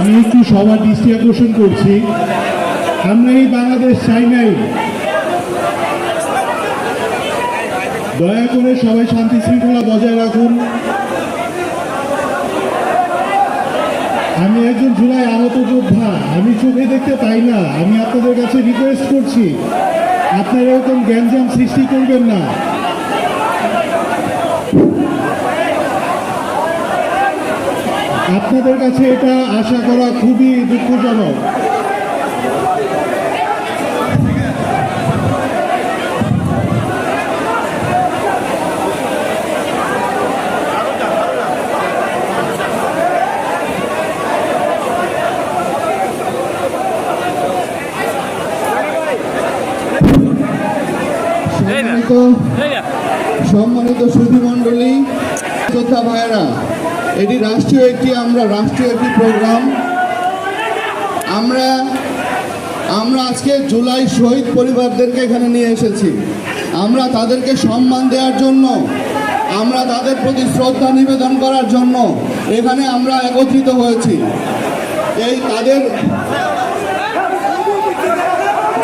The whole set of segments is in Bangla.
আমি একটু সবার দৃষ্টি আকর্ষণ করছি, আমরা এই বাংলাদেশ চাই নাই। দয়া করে সবাই শান্তি শৃঙ্খলা বজায় রাখুন। আমি একজন জুলাই আহত যোদ্ধা, আমি চোখে দেখতে পাই না। আমি আপনাদের কাছে রিকোয়েস্ট করছি, আপনারা এরকম গ্যাঞ্জাম সৃষ্টি করবেন না। আপনাদের কাছে এটা আশা করা খুবই দুঃখজনক। সম্মানিত সুধীমণ্ডলী, যোদ্ধা ভাইয়েরা, এটি রাষ্ট্রীয় একটি প্রোগ্রাম। আমরা আজকে জুলাই শহীদ পরিবারদেরকে এখানে নিয়ে এসেছি। আমরা তাদেরকে সম্মান দেওয়ার জন্য, আমরা তাদের প্রতি শ্রদ্ধা নিবেদন করার জন্য এখানে আমরা একত্রিত হয়েছি। তাদের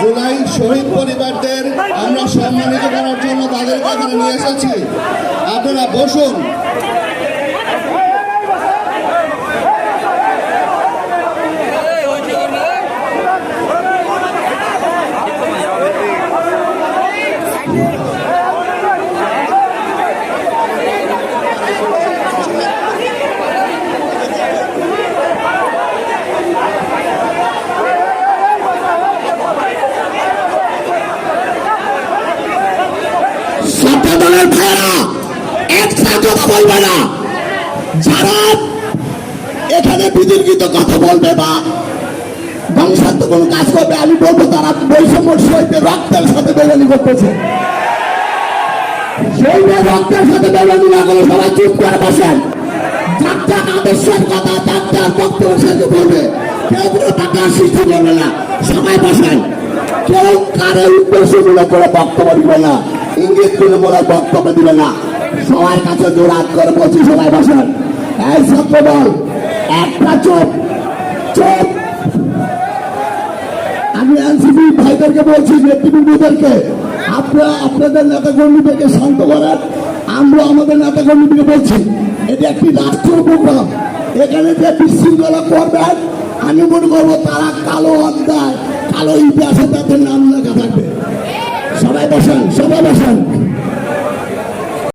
জুলাই শহীদ পরিবারদের আমরা সম্মানিত করার জন্য তাদেরকে এখানে নিয়ে এসেছি। আপনারা বসুন। দলের ভাইয়েরা একসাথে কথা বলবে না। যারা এখানে বিতর্কিত কথা বলবে বা ধ্বংসাত্মক কোনো কাজ করবে, আমি বলবো তারা বৈষম্য শহীদের রক্তের সাথে বেমানি করতেছে। শহীদের রক্তের সাথে বেমানি না করে সবাই চুপ করে বসেন। যার যার আদর্শের কথা তার যার বক্তব্যের সাথে বলবে, কেউ কোনো টাকার সৃষ্টি করবে না। সবাই বসেন। কেউ কারোর উদ্দেশ্যমূলক করে বক্তব্য দিবে না, ইঙ্গিত করে বলার বক্তব্য দিবে না। সবার কাছে জোরাত করে বলছি, সবাই বসেন। এই ছাত্র দল একটা চোপ চোপ। আমি এনসিপি ভাইদেরকে বলছি, নেতৃবৃন্দদেরকে, আপনারা আপনাদের নেতা কর্মীদেরকে শান্ত করেন। আমরা আমাদের নেতা কর্মীদেরকে বলছি, এটি একটি রাষ্ট্রীয় প্রোগ্রাম। এখানে যে বিশৃঙ্খলা করবেন, আমি মনে করবো তারা কালো অধ্যায়, কালো ইতিহাসে তাদের নাম লেখা থাকবে। সবাই বসেন, সবাই বসেন।